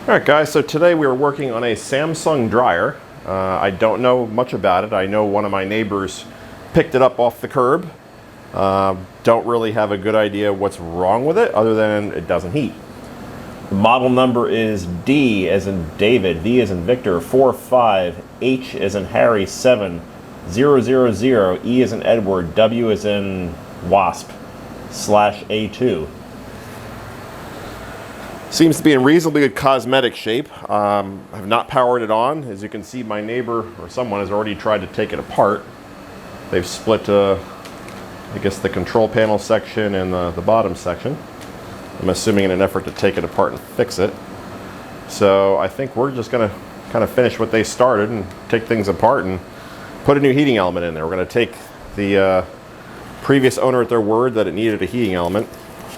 Alright guys, so today we are working on a Samsung dryer. I don't know much about it. I know one of my neighbors picked it up off the curb. Don't really have a good idea what's wrong with it other than it doesn't heat. The model number is D as in David, V as in Victor, 45, H as in Harry, 7, 000, E as in Edward, W as in Wasp, /A2. Seems to be in reasonably good cosmetic shape. I have not powered it on. As you can see, my neighbor or someone has already tried to take it apart. They've split, I guess, the control panel section and the bottom section. I'm assuming in an effort to take it apart and fix it. So I think we're just going to kind of finish what they started and take things apart and put a new heating element in there. We're going to take the previous owner at their word that it needed a heating element.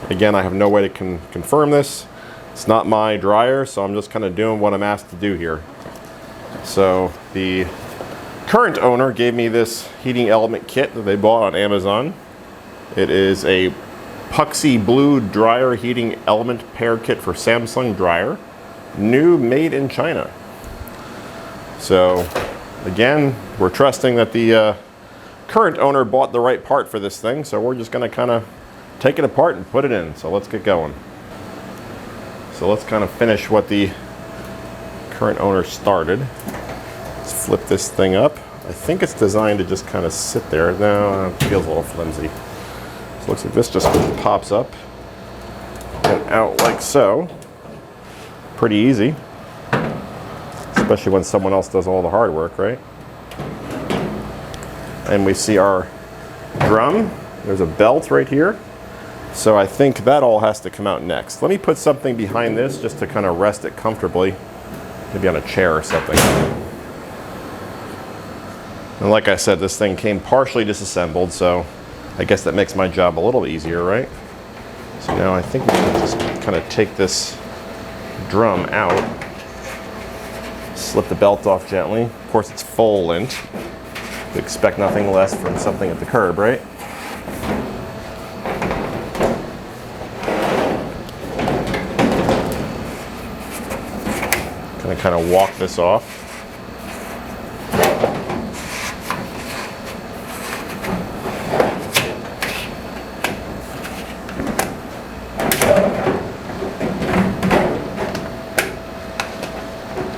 Again, I have no way to confirm this. It's not my dryer, so I'm just kind of doing what I'm asked to do here. So the current owner gave me this heating element kit that they bought on Amazon. It is a Puxi Blue dryer heating element pair kit for Samsung dryer, new, made in China. So again, we're trusting that the current owner bought the right part for this thing, so we're just going to kind of take it apart and put it in. So let's get going. So let's kind of finish what the current owner started. Let's flip this thing up. I think it's designed to just kind of sit there. No, it feels a little flimsy. So it looks like this just pops up and out like so. Pretty easy, especially when someone else does all the hard work, right? And we see our drum. There's a belt right here. So I think that all has to come out next. Let me put something behind this just to kind of rest it comfortably, maybe on a chair or something. And like I said, this thing came partially disassembled, so I guess that makes my job a little easier, right? So now I think we can just kind of take this drum out, slip the belt off gently. Of course, it's full lint. We expect nothing less from something at the curb, right? Kind of walk this off.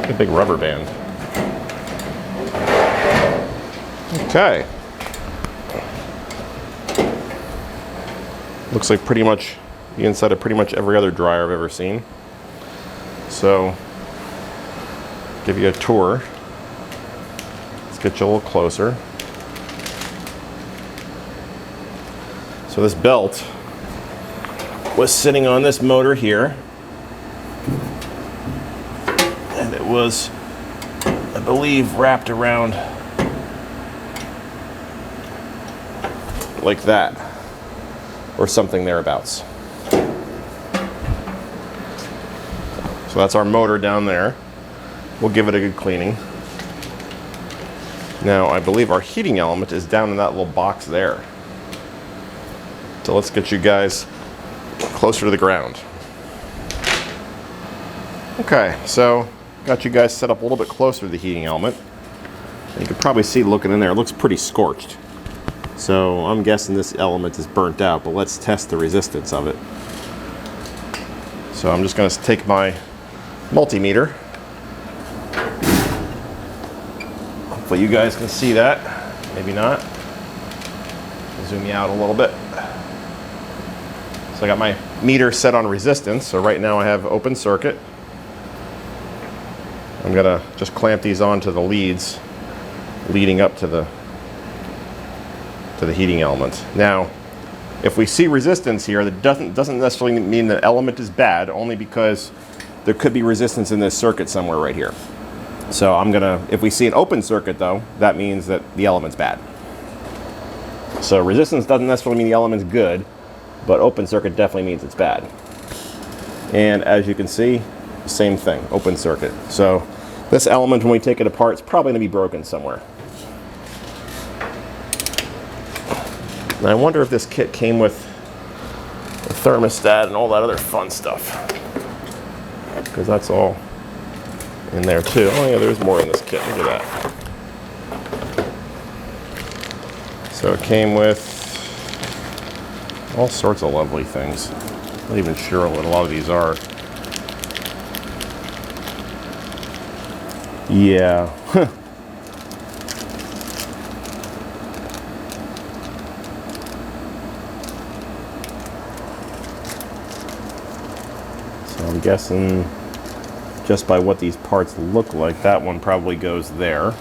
A big rubber band. Okay. Looks like pretty much the inside of pretty much every other dryer I've ever seen. So give you a tour. Let's get you a little closer. So this belt was sitting on this motor here, and it was, I believe, wrapped around like that, or something thereabouts. So that's our motor down there. We'll give it a good cleaning. Now, I believe our heating element is down in that little box there. So let's get you guys closer to the ground. Okay, so got you guys set up a little bit closer to the heating element. You can probably see looking in there, it looks pretty scorched. So I'm guessing this element is burnt out, but let's test the resistance of it. So I'm just going to take my multimeter. Hopefully you guys can see that. Maybe not. Zoom you out a little bit. So I got my meter set on resistance. So right now I have open circuit. I'm gonna just clamp these onto the leads leading up to the heating element. Now, if we see resistance here, that doesn't necessarily mean the element is bad, only because there could be resistance in this circuit somewhere right here. So if we see an open circuit though, that means that the element's bad. So resistance doesn't necessarily mean the element's good, but open circuit definitely means it's bad. And as you can see, same thing, open circuit. So this element, when we take it apart, it's probably going to be broken somewhere. And I wonder if this kit came with a thermostat and all that other fun stuff, because that's all in there too. Oh yeah, there's more in this kit. Look at that. So it came with all sorts of lovely things. Not even sure what a lot of these are. Yeah. So I'm guessing just by what these parts look like, that one probably goes there.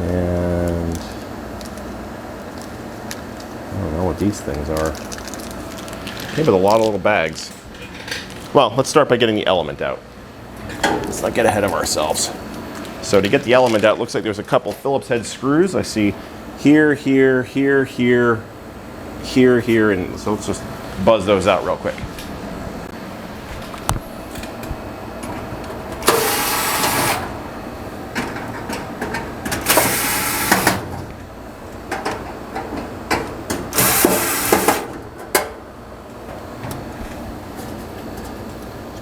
And I don't know what these things are. Came with a lot of little bags. Well, let's start by getting the element out. Let's not get ahead of ourselves. So to get the element out, looks like there's a couple Phillips head screws. I see here, here, here, here, here, here, and so let's just buzz those out real quick.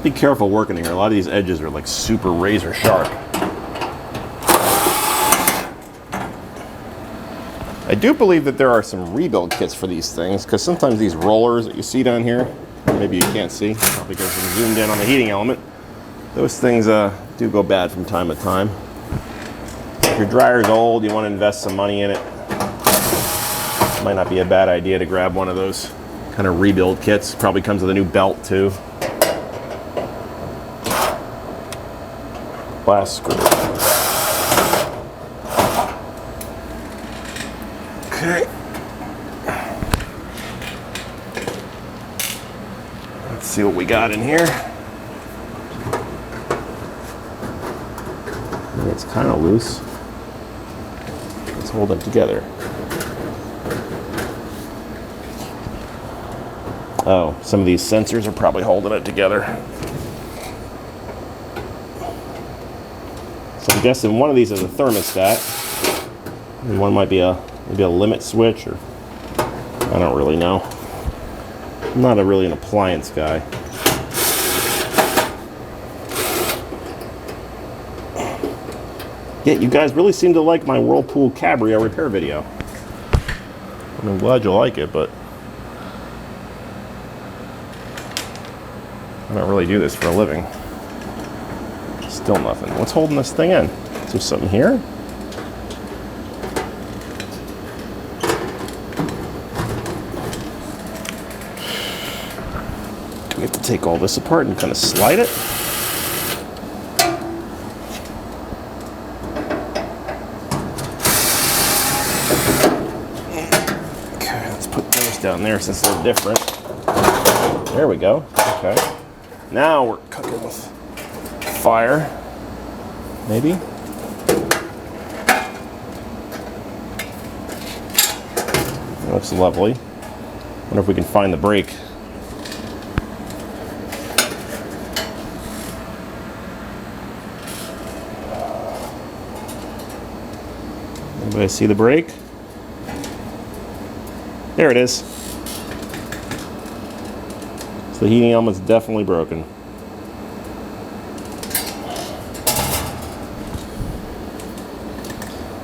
Be careful working here. A lot of these edges are like super razor sharp. I do believe that there are some rebuild kits for these things, because sometimes these rollers that you see down here, maybe you can't see, probably because I'm zoomed in on the heating element, those things do go bad from time to time. If your dryer's old, you want to invest some money in it, might not be a bad idea to grab one of those kind of rebuild kits. Probably comes with a new belt too. Last screw. Okay. Let's see what we got in here. It's kind of loose. Let's hold it together. Oh, some of these sensors are probably holding it together. So I'm guessing one of these is a thermostat, and one might be maybe a limit switch, or I don't really know. I'm not really an appliance guy. Yeah, you guys really seem to like my Whirlpool Cabrio repair video. I'm glad you like it, but I don't really do this for a living. Still nothing. What's holding this thing in? Is there something here? Do we have to take all this apart and kind of slide it? Okay, let's put those down there since they're different. There we go. Okay. Now we're cooking with fire, maybe. That looks lovely. Wonder if we can find the brake. Anybody see the brake? There it is. So the heating element's definitely broken.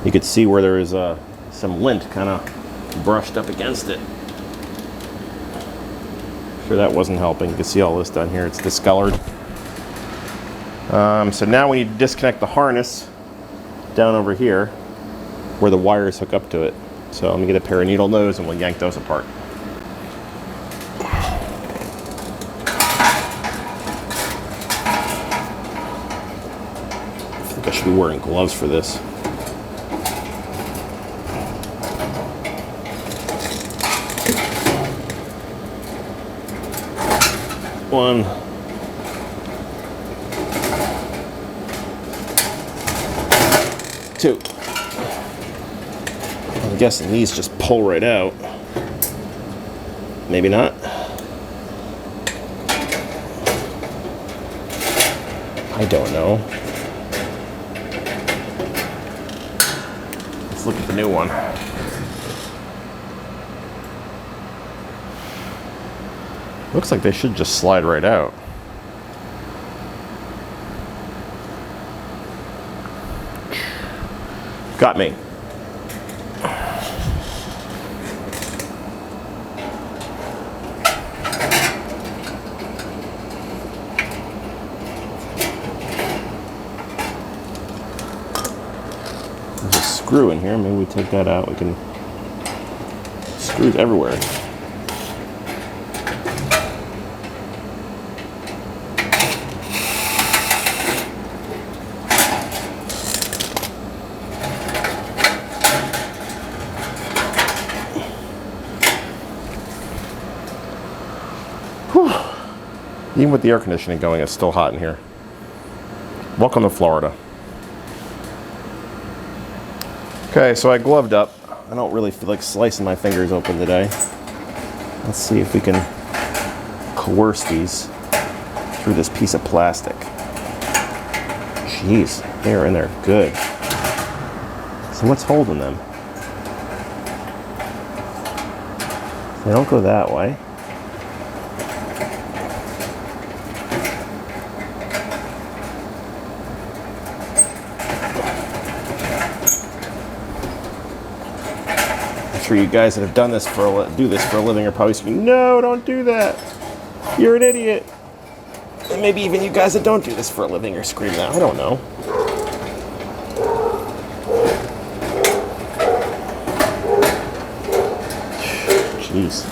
You could see where there is some lint kind of brushed up against it. Sure, that wasn't helping. You can see all this down here. It's discolored. So now we need to disconnect the harness down over here where the wires hook up to it. So let me get a pair of needle nose and we'll yank those apart. I think I should be wearing gloves for this. One. Two. I'm guessing these just pull right out. Maybe not. I don't know. Let's look at the new one. Looks like they should just slide right out. Got me. There's a screw in here. Maybe we take that out. We can. Screws everywhere. Even with the air conditioning going, it's still hot in here. Welcome to Florida. Okay, so I gloved up. I don't really feel like slicing my fingers open today. Let's see if we can coerce these through this piece of plastic. Jeez, they are in there good. So what's holding them? They don't go that way. You guys that have done this do this for a living are probably screaming, "No, don't do that. You're an idiot." And maybe even you guys that don't do this for a living are screaming that. I don't know. Jeez.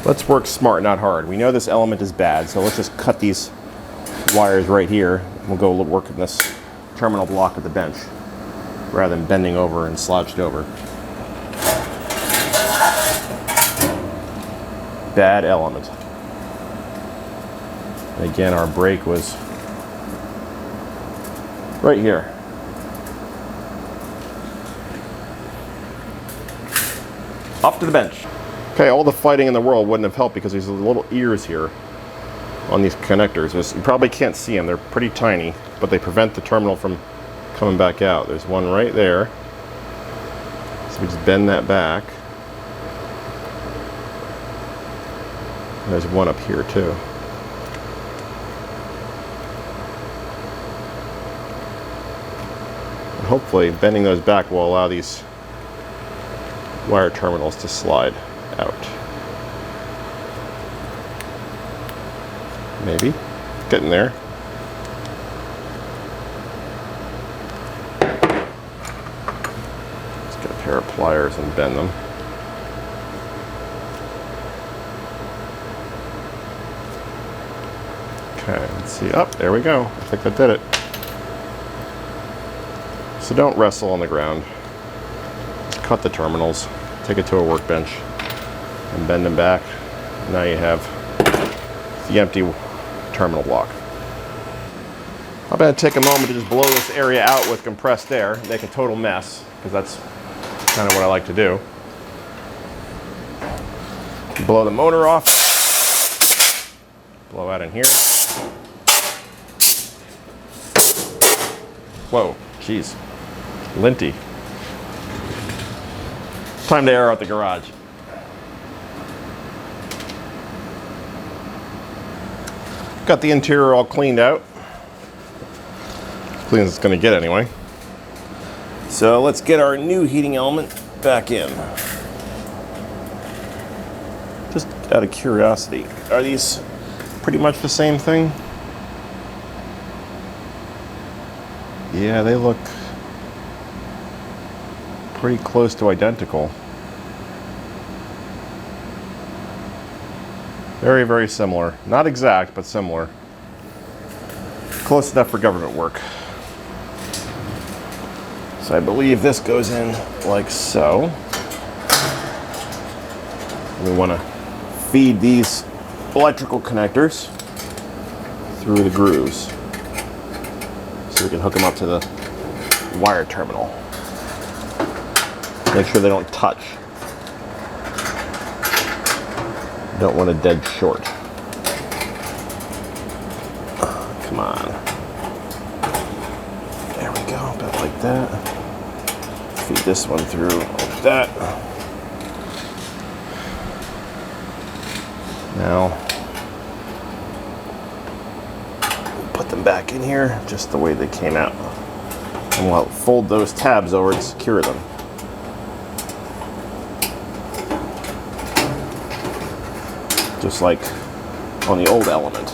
Let's work smart, not hard. We know this element is bad, so let's just cut these wires right here. We'll go work in this terminal block of the bench rather than bending over and slouched over. Bad element. And again, our break was right here. Up to the bench. Okay, all the fighting in the world wouldn't have helped because these little ears here on these connectors. You probably can't see them. They're pretty tiny, but they prevent the terminal from coming back out. There's one right there. So we just bend that back. There's one up here too. And hopefully bending those back will allow these wire terminals to slide out. Maybe. Getting there. Let's get a pair of pliers and bend them. Okay, let's see. Up, there we go. I think that did it. So don't wrestle on the ground. Just cut the terminals, take it to a workbench, and bend them back. Now you have the empty terminal block. I'm going to take a moment to just blow this area out with compressed air, make a total mess, because that's kind of what I like to do. Blow the motor off. Blow out in here. Whoa, jeez. Linty. Time to air out the garage. Got the interior all cleaned out. As clean as it's going to get anyway. So let's get our new heating element back in. Just out of curiosity, are these pretty much the same thing? Yeah, they look pretty close to identical. Very, very similar. Not exact, but similar. Close enough for government work. So I believe this goes in like so. We want to feed these electrical connectors through the grooves so we can hook them up to the wire terminal. Make sure they don't touch. Don't want a dead short. Come on. There we go, about like that. Feed this one through like that. Now, put them back in here just the way they came out. And we'll fold those tabs over to secure them. Just like on the old Element.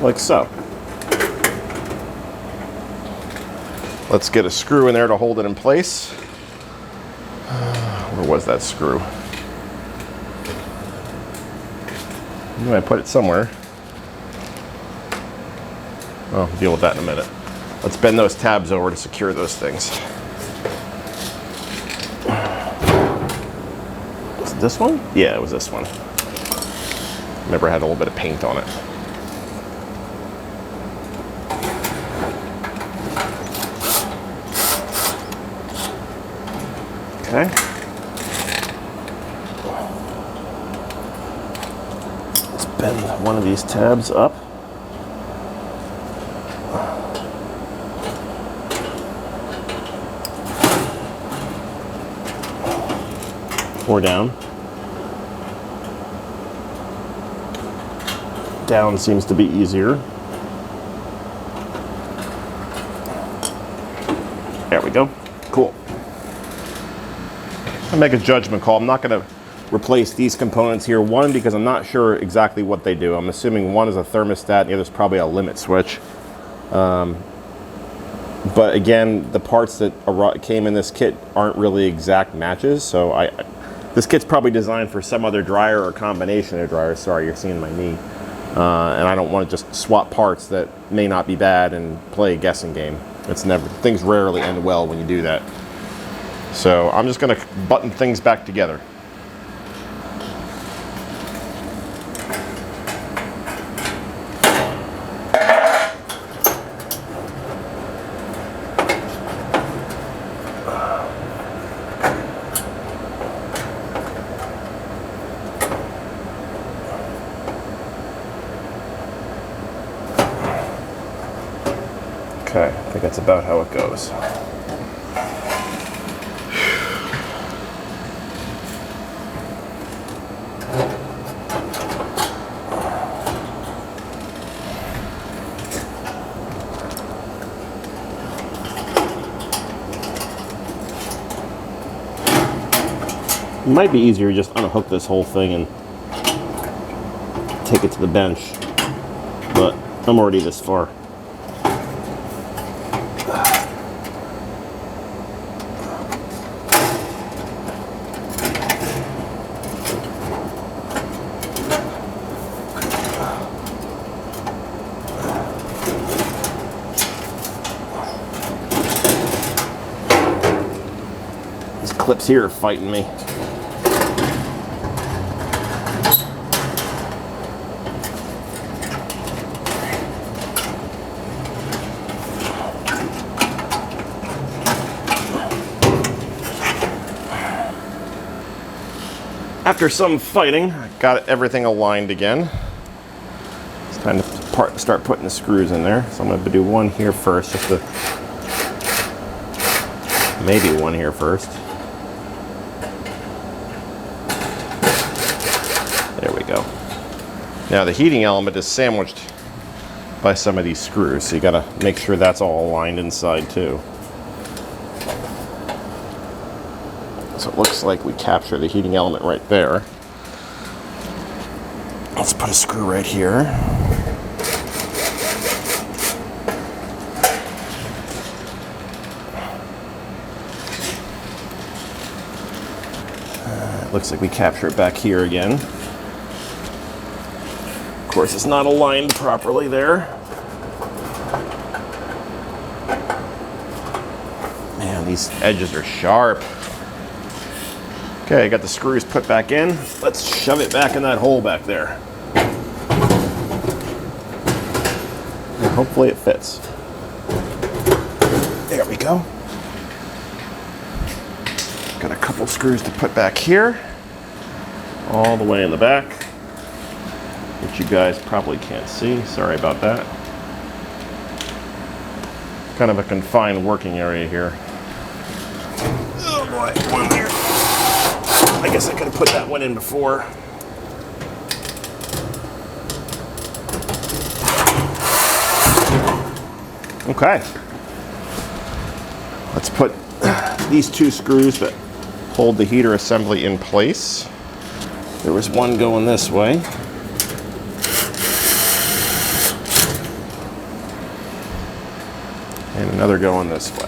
Like so. Let's get a screw in there to hold it in place. Where was that screw? I knew I put it somewhere. I'll deal with that in a minute. Let's bend those tabs over to secure those things. Was it this one? Yeah, it was this one. Remember, I had a little bit of paint on it. Okay. Let's bend one of these tabs up. Or down. Down seems to be easier. There we go. Cool. I make a judgment call. I'm not going to replace these components here. One, because I'm not sure exactly what they do. I'm assuming one is a thermostat and the other is probably a limit switch. But again, the parts that came in this kit aren't really exact matches. So this kit's probably designed for some other dryer or combination of dryers. Sorry, you're seeing my knee. And I don't want to just swap parts that may not be bad and play a guessing game. Things rarely end well when you do that. So I'm just going to button things back together. Okay, I think that's about how it goes. It might be easier to just unhook this whole thing and take it to the bench, but I'm already this far. These clips here are fighting me. After some fighting, I got everything aligned again. It's time to start putting the screws in there. So I'm going to do one here first, maybe one here first. There we go. Now the heating element is sandwiched by some of these screws, so you got to make sure that's all aligned inside too. So it looks like we capture the heating element right there. Let's put a screw right here. It looks like we capture it back here again. Of course, it's not aligned properly there. Man, these edges are sharp. Okay, I got the screws put back in. Let's shove it back in that hole back there. And hopefully it fits. There we go. Got a couple screws to put back here. All the way in the back. Which you guys probably can't see. Sorry about that. Kind of a confined working area here. Oh boy, one here. I guess I could have put that one in before. Okay. Let's put these two screws that hold the heater assembly in place. There was one going this way. And another going this way.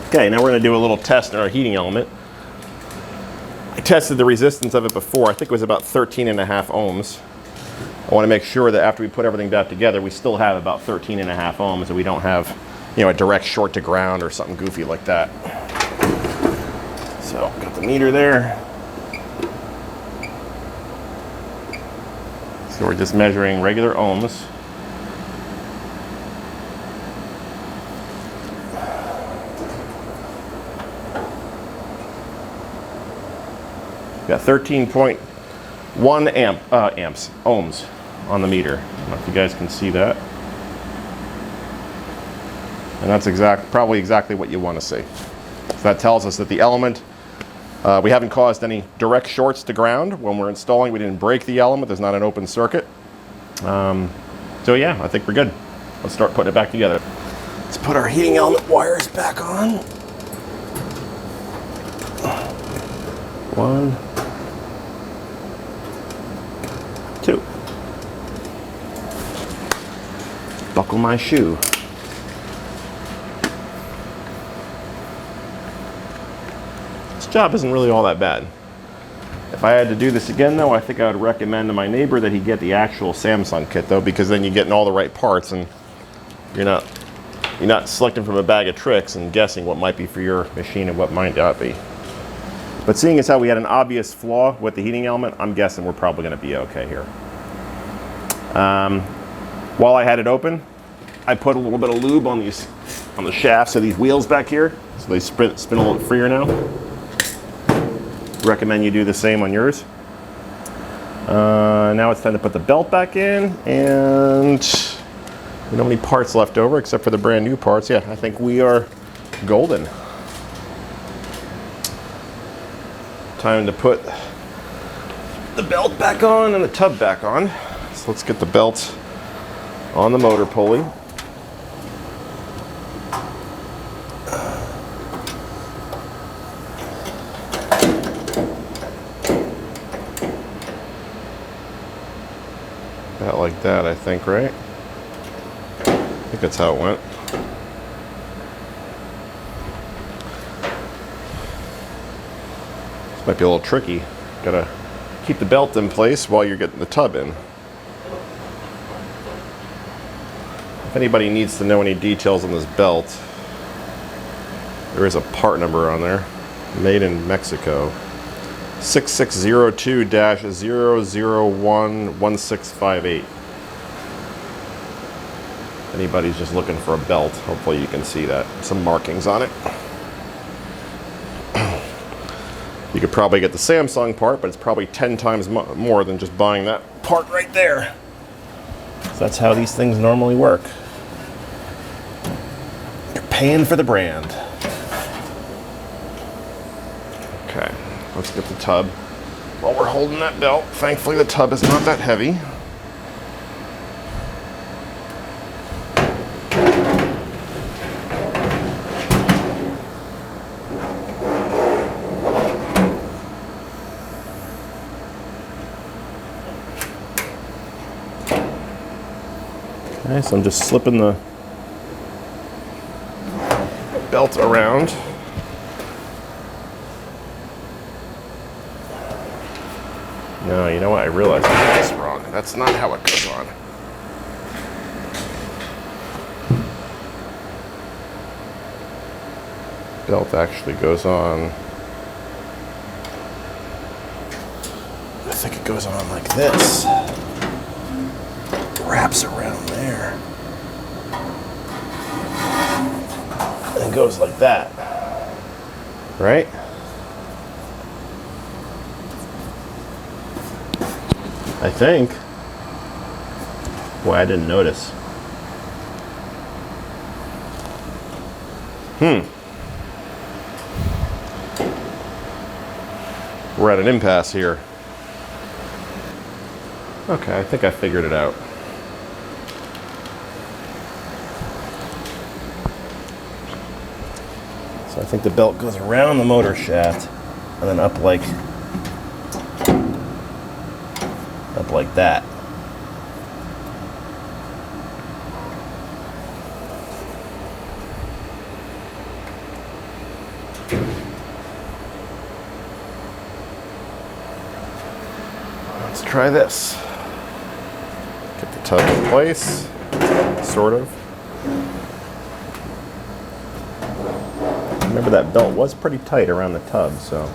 Okay, now we're going to do a little test in our heating element. I tested the resistance of it before. I think it was about 13.5 ohms. I want to make sure that after we put everything back together, we still have about 13.5 ohms, and we don't have, a direct short to ground or something goofy like that. So, got the meter there. So we're just measuring regular ohms. Got 13.1 ohms on the meter. I don't know if you guys can see that. And that's probably exactly what you want to see. So that tells us that the element, we haven't caused any direct shorts to ground. When we're installing, we didn't break the element. There's not an open circuit. So yeah, I think we're good. Let's start putting it back together. Let's put our heating element wires back on. 1, 2. Buckle my shoe. This job isn't really all that bad. If I had to do this again though, I think I would recommend to my neighbor that he get the actual Samsung kit though, because then you're getting all the right parts and you're not selecting from a bag of tricks and guessing what might be for your machine and what might not be. But seeing as how we had an obvious flaw with the heating element, I'm guessing we're probably going to be okay here. While I had it open, I put a little bit of lube on the shafts of these wheels back here, so they spin a little freer now. Recommend you do the same on yours. Now it's time to put the belt back in, and we don't have any parts left over except for the brand new parts. Yeah, I think we are golden. Time to put the belt back on and the tub back on. So let's get the belt on the motor pulley. About like that, I think, right? I think that's how it went. Might be a little tricky. Gotta keep the belt in place while you're getting the tub in. If anybody needs to know any details on this belt, there is a part number on there. Made in Mexico. 6602-0011658. If anybody's just looking for a belt, hopefully you can see that. Some markings on it. You could probably get the Samsung part, but it's probably 10 times more than just buying that part right there. So that's how these things normally work. You're paying for the brand. Okay, let's get the tub. While we're holding that belt, thankfully the tub is not that heavy. Okay, so I'm just slipping the belt around. No, you know what? I realized I did this wrong. That's not how it goes on. Belt actually goes on. I think it goes on like this. Wraps around there and goes like that, right? I think. Boy, I didn't notice. We're at an impasse here. Okay, I think I figured it out. So I think the belt goes around the motor shaft and then up like that. Let's try this. Get the tub in place, sort of. Remember that belt was pretty tight around the tub, so.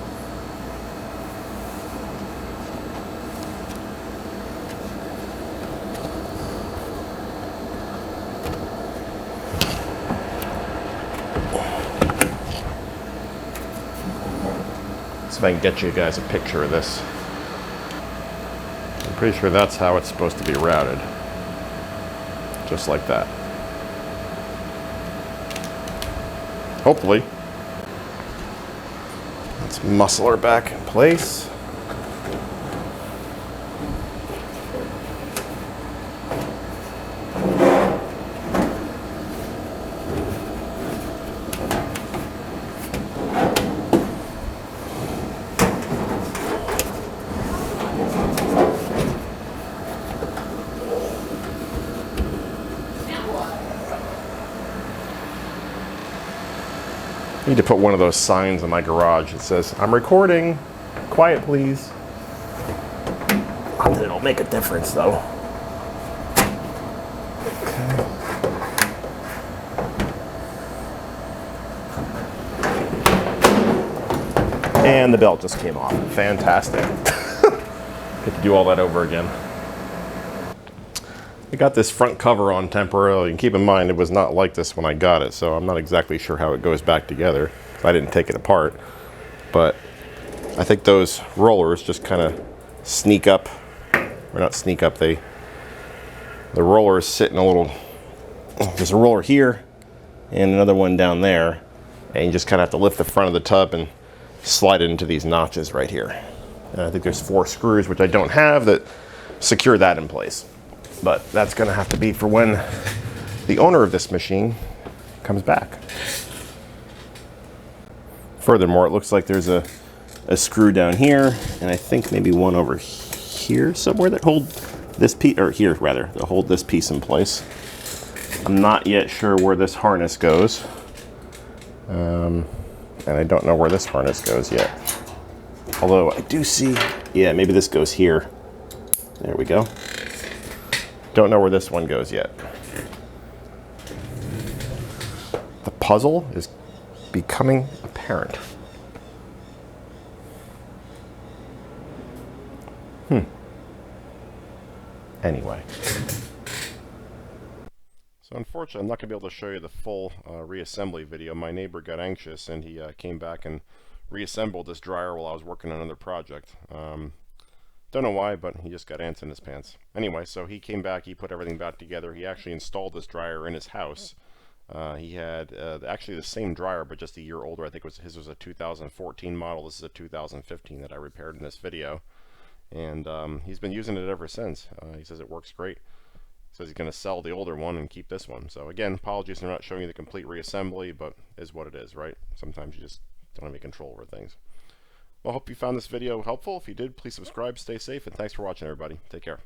See if I can get you guys a picture of this. I'm pretty sure that's how it's supposed to be routed. Just like that. Hopefully. Let's muscle her back in place. I need to put one of those signs in my garage that says, "I'm recording, quiet please." Not that it'll make a difference though. Okay. And the belt just came off. Fantastic. Get to do all that over again. I got this front cover on temporarily, and keep in mind it was not like this when I got it, so I'm not exactly sure how it goes back together. I didn't take it apart, but I think those rollers just kind of sneak up, or not sneak up, the rollers sit in a little, there's a roller here and another one down there, and you just kind of have to lift the front of the tub and slide it into these notches right here. And I think there's 4 screws, which I don't have, that secure that in place. But that's going to have to be for when the owner of this machine comes back. Furthermore, it looks like there's a screw down here, and I think maybe one over here somewhere that hold this piece, or here rather, to hold this piece in place. I'm not yet sure where this harness goes. And I don't know where this harness goes yet. Although I do see, yeah, maybe this goes here. There we go. Don't know where this one goes yet. The puzzle is becoming apparent. Anyway. So unfortunately, I'm not going to be able to show you the full reassembly video. My neighbor got anxious and he came back and reassembled this dryer while I was working on another project. Don't know why, but he just got ants in his pants. Anyway, so he came back, he put everything back together. He actually installed this dryer in his house. He had actually the same dryer, but just a year older. I think his was a 2014 model. This is a 2015 that I repaired in this video. And he's been using it ever since. He says it works great. He says he's going to sell the older one and keep this one. So again, apologies for not showing you the complete reassembly, but is what it is, right? Sometimes you just don't have any control over things. Well, I hope you found this video helpful. If you did, please subscribe, stay safe, and thanks for watching, everybody. Take care.